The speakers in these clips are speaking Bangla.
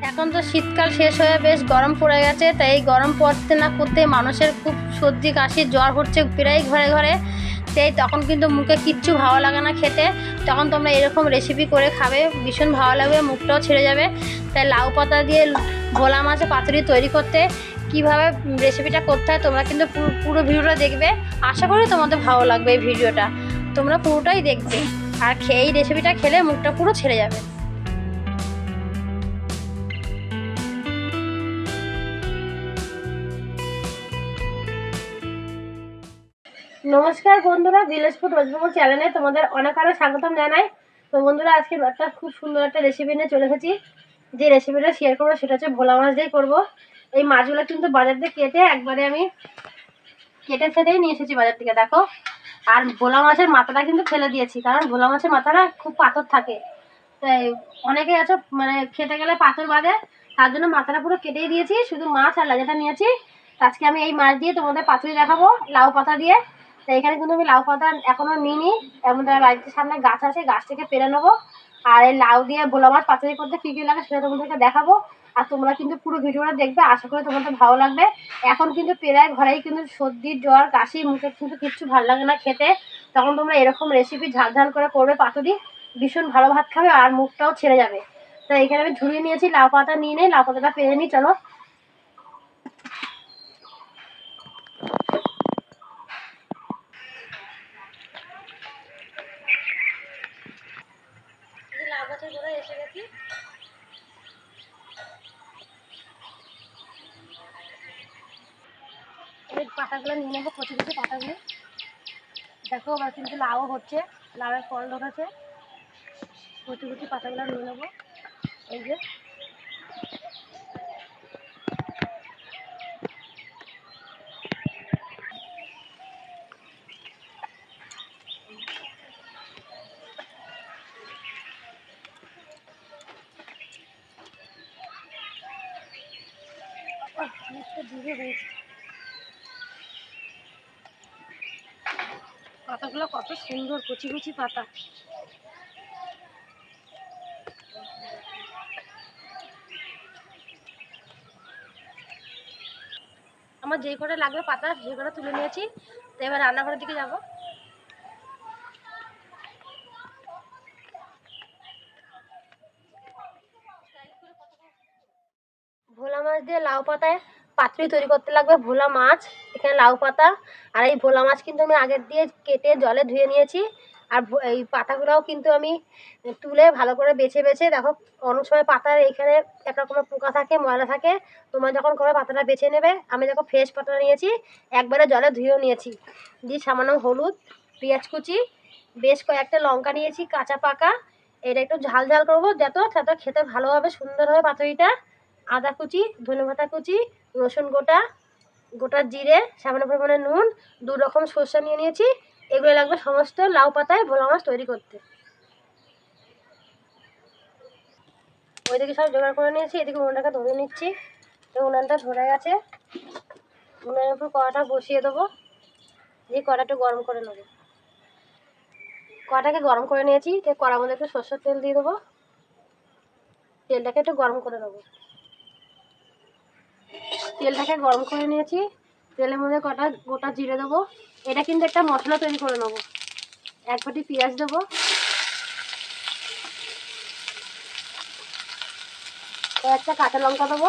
এখন তো শীতকাল শেষ হয়ে বেশ গরম পড়ে গেছে, তাই এই গরম পড়তে না পড়তে মানুষের খুব সর্দি কাশি জ্বর হচ্ছে প্রায় ঘরে ঘরে। তাই তখন কিন্তু মুখে কিচ্ছু ভালো লাগে না খেতে, তখন তোমরা এরকম রেসিপি করে খাবে, ভীষণ ভালো লাগবে, মুখটাও ছেড়ে যাবে। তাই লাউ পাতা দিয়ে ভোলা মাছের পাতুরি তৈরি করতে কিভাবে রেসিপিটা করতে হয় তোমরা কিন্তু পুরো ভিডিওটা দেখবে। আশা করি তোমাদের ভালো লাগবে এই ভিডিওটা, তোমরা পুরোটাই দেখবে। আর এই রেসিপিটা খেলে মুখটা পুরো ছেড়ে যাবে। নমস্কার বন্ধুরা, ভিলেজ ফুড ওয়েস্ট বেঙ্গল চ্যানেলে তোমাদের অনেক স্বাগতম জানাই। তো বন্ধুরা, আজকে একটা খুব সুন্দর একটা রেসিপি নিয়ে চলে এসেছি। যে রেসিপিটা শেয়ার করবো সেটা হচ্ছে ভোলা মাছ দিয়ে করবো। এই মাছগুলো কিন্তু বাজার থেকে কেটে একবারে আমি কেটে ফেটেই নিয়ে এসেছি বাজার থেকে, দেখো। আর ভোলা মাছের মাথাটা কিন্তু ফেলে দিয়েছি, কারণ ভোলা মাছের মাথাটা খুব পাথর থাকে। তাই অনেকে আছে মানে খেতে গেলে পাথর বাঁধে, তার জন্য মাথাটা পুরো কেটেই দিয়েছি, শুধু মাছ আর লাজাটা নিয়েছি। আজকে আমি এই মাছ দিয়ে তোমাদের পাতুরি দেখাবো লাউ পাতা দিয়ে। তো এখানে কিন্তু আমি লাউ পাতা এখনো নিইনি, আমাদের বাড়িতে সামনে গাছ আছে, গাছ থেকে পেরে নেবো। আর এই লাউ দিয়ে ভোলা মাছ পাতুরি করতে কী কী লাগে সেটা তোমাদেরকে দেখাবো। আর তোমরা কিন্তু পুরো ভিডিওটা দেখবে, আশা করি তোমাদের ভালো লাগবে। এখন কিন্তু প্রায় ঘরেই কিন্তু সর্দি জ্বর কাশি, মুখে কিন্তু কিচ্ছু ভালো লাগে না খেতে, তখন তোমরা এরকম রেসিপি ঝাল ঝাল করে করবে পাতুরি, ভীষণ ভালো ভাত খাবে আর মুখটাও ছেড়ে যাবে। তো এখানে আমি ঝুড়িয়ে নিয়েছি, লাউ পাতা নিয়ে নেই, লাউ পাতাটা পেরে নিই, চলো। লাউ গাছের গোড়ায় এসে গেছি। এই পাতাগুলো নিয়ে নেবো, কচি কচি পাতাগুলো। দেখো আবার কিন্তু লাউ হচ্ছে, লাউয়ের ফল ধরেছে, কচি কচি পাতাগুলো নিয়ে নেবো। এই যে পাতাগুলো কত সুন্দর, কচি কচি পাতা। আমার যেই কটা লাগবে পাতা সেই কটা তুলে নিয়েছি। তো এবার রান্নাঘরের দিকে যাব। ভোলা মাছ দিয়ে লাউ পাতায় পাতুরি তৈরি করতে লাগবে ভোলা মাছ, এখানে লাউ পাতা আর এই ভোলা মাছ কিন্তু আমি আগের দিয়ে কেটে জলে ধুয়ে নিয়েছি। আর এই পাতাগুলোও কিন্তু আমি তুলে ভালো করে বেছে বেছে, দেখো অনেক সময় পাতার এইখানে এক রকমের পোকা থাকে, ময়লা থাকে, তোমরা যখন করে পাতাটা বেছে নেবে। আমি দেখো ফ্রেশ পাতা নিয়েছি, একবারে জলে ধুয়েও নিয়েছি। দিয়ে সামান্য হলুদ, পেঁয়াজ কুচি, বেশ কয়েকটা লঙ্কা নিয়েছি কাঁচা পাকা। এটা একটু ঝাল ঝাল করবো যাতে খেতে ভালো হবে, সুন্দর হবে পাতুরিটা। আদা কুচি, ধনেপাতা কুচি, রসুন গোটা, গোটা জিরে, সামান্য পরিমাণে নুন, 2 রকম সরষে নিয়ে নিয়েছি। এগুলো লাগবে সমস্ত লাউ পাতায় ভোলা মাছ তৈরি করতে। ওইদিকে সব জোগাড় করে নিয়েছি, এদিকে উনুনটাকে ধরে নিচ্ছি। তো উনুনটা ধরে গেছে, উনুনের উপর কড়াটা বসিয়ে দেবো, দিয়ে কড়াটা গরম করে নেবো। কড়াটাকে গরম করে নিয়েছি, তো কড়ার মধ্যে একটু সরষের তেল দিয়ে দেবো। তেলটাকে একটু গরম করে নেবো। তেলটাকে গরম করে নিয়েছি, তেলের মধ্যে কটা গোটা জিরে দেবো। এটা কিন্তু একটা মশলা তৈরি করে নেবো। 1 বাটি পেঁয়াজ দেবো, একটা কাঁচা লঙ্কা দেবো।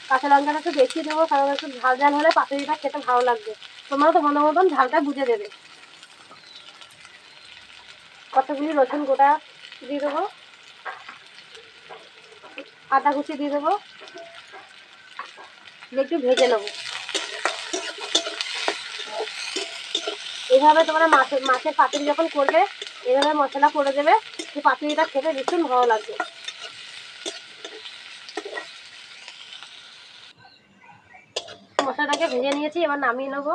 কাঁচা লঙ্কাটা একটু বেশি দেবো, কারণ একটু ঝাল ঝাল হলে পাতুরিটা খেতে ভালো লাগবে। তোমরা তোমাদের মতন ঝালটা বুঝে দেবে। কতগুলি রসুন গোটা দিয়ে দেবো, আদা কুচি দিয়ে দেবো, একটু ভেজে নেবো। এইভাবে তোমরা মাছের পাতুরি যখন করবে, এইভাবে মশলা করে দেবে, সেই পাতুরিটা খেতে ভীষণ ভালো লাগবে। মশলাটাকে ভেজে নিয়েছি, এবার নামিয়ে নেবো।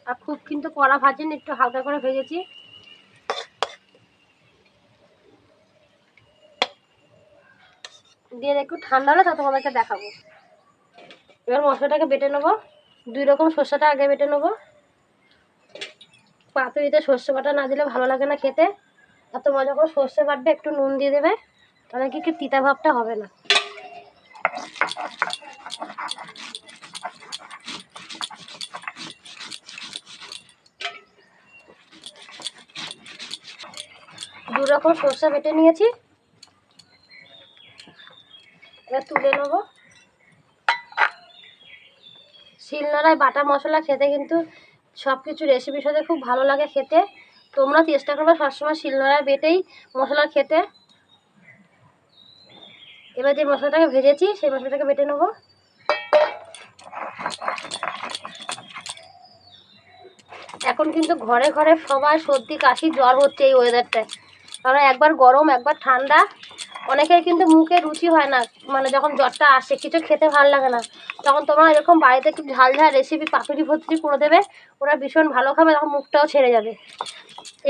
আর খুব কিন্তু কড়া ভাজিনি, একটু হালকা করে ভেজেছি। দিয়ে একটু ঠান্ডা হলে তা তোমাদেরকে দেখাবো। এবার মশলাটাকে বেটে নেবো। 2 রকম সর্ষেটা আগে বেটে নেবো। পাতুরিতে সর্ষে বাটা না দিলে ভালো লাগে না খেতে। আর তোমরা যখন সর্ষে বাটবে একটু নুন দিয়ে দেবে, তাহলে কি তিতা ভাবটা হবে না। দু রকম সরষে বেটে নিয়েছি, এবার তুলে নেবো। শিলনোড়ায় বাটা মশলা খেতে কিন্তু সব কিছু রেসিপির সাথে খুব ভালো লাগে খেতে। তোমরা চেষ্টা করবে সবসময় শিলনোড়ায় বেটেই মশলা খেতে। এবার যে মশলাটাকে ভেজেছি সেই মশলাটাকে বেটে নেবো। এখন কিন্তু ঘরে ঘরে সবাই সর্দি কাশি জ্বর হচ্ছে এই ওয়েদারটায়, কারণ একবার গরম একবার ঠান্ডা। অনেকের কিন্তু মুখে রুচি হয় না, মানে যখন জ্বরটা আসে কিছু খেতে ভালো লাগে না, তখন তোমরা এরকম বাড়িতে একটু ঝাল ঝাল রেসিপি পাতুরি ফতুরি করে দেবে, ওরা ভীষণ ভালো খাবে, তখন মুখটাও ছেড়ে যাবে।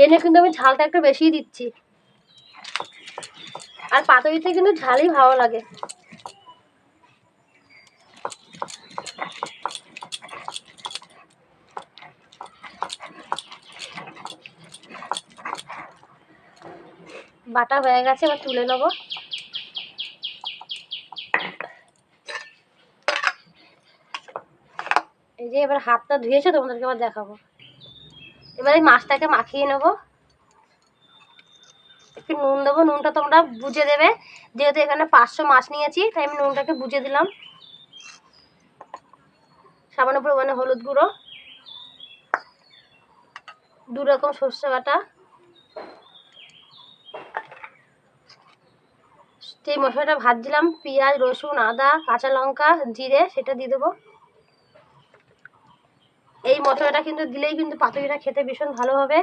এনে কিন্তু আমি ঝালটা একটু বেশিই দিচ্ছি, আর পাতুরিতে কিন্তু ঝালই ভালো লাগে। বাটা হয়ে গেছে, এবার তুলে নেবো। এই যে এবার হাতটা ধুয়েছে, তোমাদেরকে আবার দেখাবো। এবার এই মাছটাকে মাখিয়ে নেবো। একটু নুন দেবো, নুনটা তোমরা বুঝে দেবে, যেহেতু এখানে 500 মাছ নিয়েছি তাই আমি নুনটাকে বুঝে দিলাম। সামান্য পরিমাণে হলুদ গুঁড়ো, 2 রকম সর্ষে বাটা, যে মশলাটা ভাজছিলাম পেঁয়াজ রসুন আদা কাঁচা লঙ্কা জিরে, সেটা দিয়ে দেবো। এই মশলাটা কিন্তু দিলেই কিন্তু পাতুরিটা খেতে ভীষণ ভালো হবে।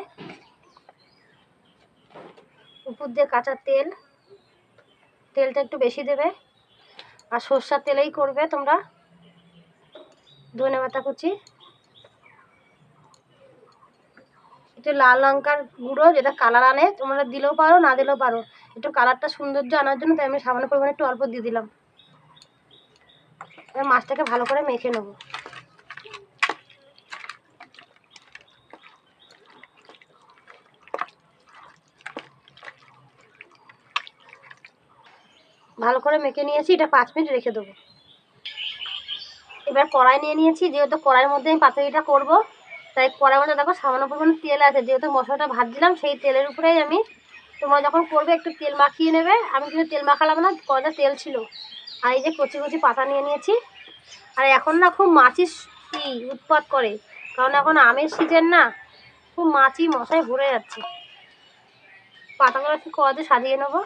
উপর দিয়ে কাঁচা তেল, তেলটা একটু বেশি দেবে, আর সর্ষার তেলেই করবে তোমরা। ধনেপাতা কুচি, একটু লাল লঙ্কার গুঁড়ো, যেটা কালার আনে, তোমরা দিলেও পারো না দিলেও পারো, একটু কালারটা সৌন্দর্য আনার জন্য তাই আমি সামান্য পরিমাণে একটু অল্প দিয়ে দিলাম। এবার মাছটাকে ভালো করে মেখে নেবো। ভালো করে মেখে নিয়েছি, এটা 5 মিনিট রেখে দেবো। এবার কড়াই নিয়ে নিয়েছি, যেহেতু কড়াইয়ের মধ্যে আমি পাতুরিটা করবো তাই কড়াইয়ের মধ্যে দেখো সামান্য পরিমাণে তেল আছে, যেহেতু মশলাটা ভাজছিলাম সেই তেলের উপরেই আমি, তোমরা যখন করবে একটু তেল মাখিয়ে নেবে, আমি কিন্তু তেল মাখালাম না, কড়াইতে তেল ছিল। আর এই যে কচি কচি পাতা নিয়ে নিয়েছি। আর এখন না খুব মাছি উৎপাত করে, কারণ এখন আমের সিজন না, খুব মাছি মশায় ভরে যাচ্ছে। পাতাগুলো একটু কড়াইতে সাজিয়ে নেবো,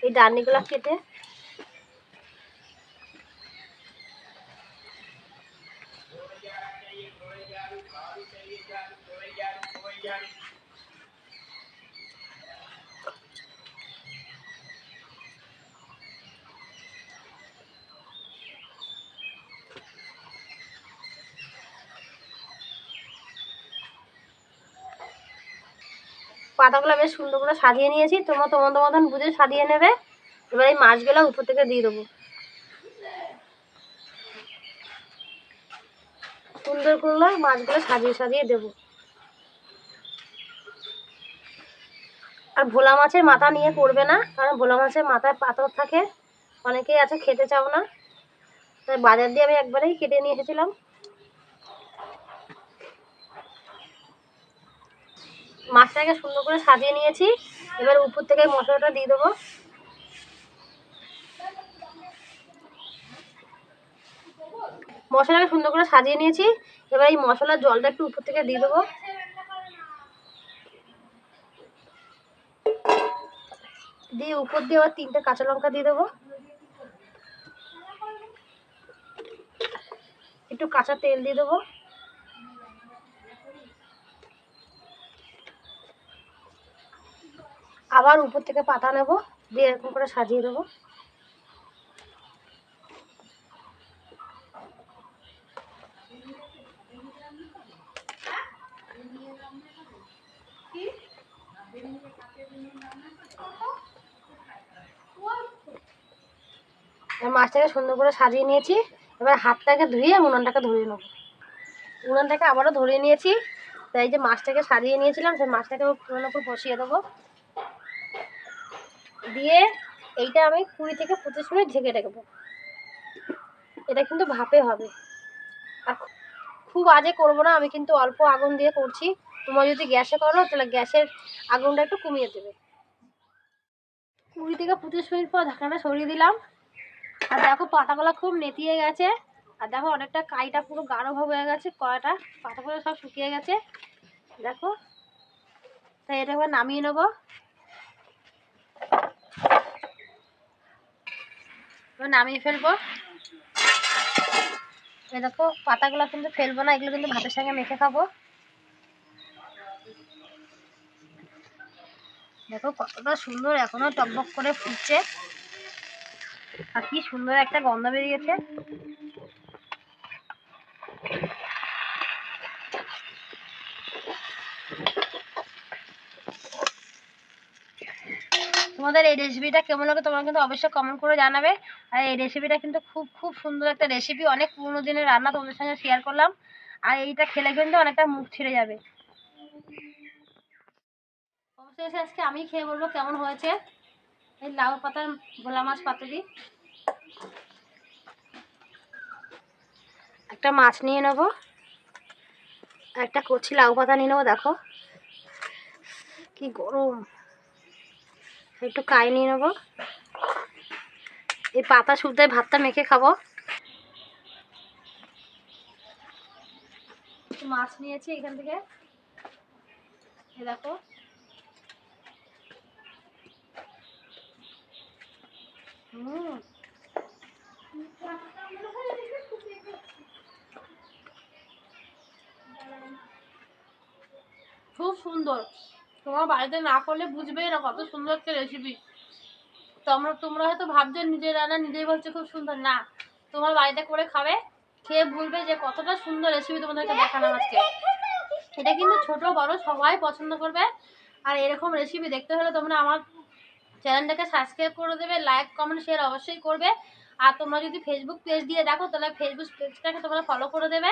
এই ডান্ডিগুলো কেটে। পাতাগুলো বেশ সুন্দর করে সাজিয়ে নিয়েছি, তোমরা তোমাদের মতন বুঝে সাজিয়ে নেবে। এবার এই মাছগুলো উপর থেকে দিয়ে দেবো, সুন্দর করে মাছগুলো সাজিয়ে সাজিয়ে দেবো। আর ভোলা মাছের মাথা নিয়ে করবে না, কারণ ভোলা মাছের মাথায় পাথর থাকে, অনেকেই আছে খেতে চাও না, তাই বাজার দিয়ে আমি একবারেই কেটে নিয়ে এসেছিলাম। মাছটাকে সুন্দর করে সাজিয়ে নিয়েছি, এবার উপর থেকে মশলাটা দিয়ে দেবো। মশলাটা সুন্দর করে সাজিয়ে নিয়েছি, এবার এই মশলার জলটা একটু উপর থেকে দিয়ে দেবো। দিয়ে উপর দিয়ে আবার 3টে কাঁচা লঙ্কা দিয়ে দেবো, একটু কাঁচা তেল দিয়ে দেবো। আবার উপর থেকে পাতা নেবো, দিয়ে এরকম করে সাজিয়ে দেবো। মাছটাকে সুন্দর করে সাজিয়ে নিয়েছি, এবার হাতটাকে ধুয়ে উনানটাকে ধরিয়ে নেবো। উনানটাকে আবারও ধরিয়ে নিয়েছি, তাই যে মাছটাকে সাজিয়ে নিয়েছিলাম সেই মাছটাকে উনানের উপর বসিয়ে দেবো, দিয়ে এইটা আমি 20 থেকে 25 মিনিট ঢেকে রাখবো। এটা কিন্তু ভাপে হবে। আর খুব আজে করবো না, আমি কিন্তু অল্প আগুন দিয়ে করছি। তোমরা যদি গ্যাসে করো তাহলে গ্যাসের আগুনটা একটু কমিয়ে দেবে। 20 থেকে 25 মিনিট পর ঢাকনাটা সরিয়ে দিলাম। আর দেখো পাতাগুলো খুব নেতিয়ে গেছে। আর দেখো অনেকটা কাইটা পুরো গাঢ় ভাব হয়ে গেছে, কড়াটা পাতাগুলো সব শুকিয়ে গেছে দেখো। তাই এটা এবার নামিয়ে নেবো। এবার নামিয়ে ফেলবো। এই দেখো পাতাগুলো কিন্তু ফেলবো না, এগুলো কিন্তু ভাতের সঙ্গে মেখে খাবো। দেখো কতটা সুন্দর এখনো টকবক করে ফুটছে, আর কি সুন্দর একটা গন্ধ বেরিয়েছে। তোমাদের এই রেসিপিটা কেমন লাগে তোমরা কিন্তু অবশ্যই কমেন্ট করে জানাবে। আর এই রেসিপিটা কিন্তু খুব খুব সুন্দর একটা রেসিপি, অনেক পুরোনো দিনের রান্না তোমাদের সঙ্গে শেয়ার করলাম। আর এইটা খেলে কিন্তু অনেকটা মুখ ছিঁড়ে যাবে। অবশ্যই আজকে আমি খেয়ে বলবো কেমন হয়েছে। এই লাউ পাতার ভোলা মাছ পাতুরি, একটা মাছ নিয়ে নেবো, একটা কচি লাউ পাতা নিয়ে নেবো। দেখো কি গরম। একটু কাই নিয়ে নেবো, এই পাতা শুদ্ধই ভাতটা মেখে খাবো। মাছ নিয়েছি এখান থেকে, এই দেখো। খুব সুন্দর, তোমার বাড়িতে না করলে বুঝবেই না কত সুন্দর একটা রেসিপি। তোমরা হয়তো ভাবছো নিজের রান্না নিজেই বলছো খুব সুন্দর, না তোমার বাড়িতে করে খাবে, খেয়ে বলবে যে কতটা সুন্দর রেসিপি তোমাদেরকে দেখালাম আজকে। এটা কিন্তু ছোট বড় সবাই পছন্দ করবে। আর এরকম রেসিপি দেখতে হলে তোমরা আমার চ্যানেলটাকে সাবস্ক্রাইব করে দেবে, লাইক কমেন্ট শেয়ার অবশ্যই করবে। আর তোমরা যদি ফেসবুক পেজ দিয়ে দেখো তাহলে ফেসবুক পেজটাকে তোমরা ফলো করে দেবে।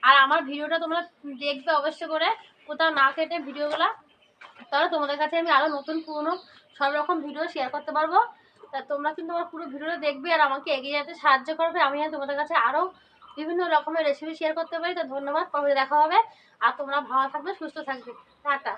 আর আমার ভিডিওটা তোমরা দেখবে অবশ্যই করে, কোথাও না কেটে ভিডিওগুলো, তাহলে তোমাদের কাছে আমি আরও নতুন পুরনো সব রকম ভিডিও শেয়ার করতে পারবো। তা তোমরা কিন্তু আমার পুরো ভিডিওটা দেখবে আর আমাকে এগিয়ে যেতে সাহায্য করবে, আমি তোমাদের কাছে আরও বিভিন্ন রকমের রেসিপি শেয়ার করতে পারি। তো ধন্যবাদ, পরে দেখা হবে। আর তোমরা ভালো থাকবে, সুস্থ থাকবে, টাটা।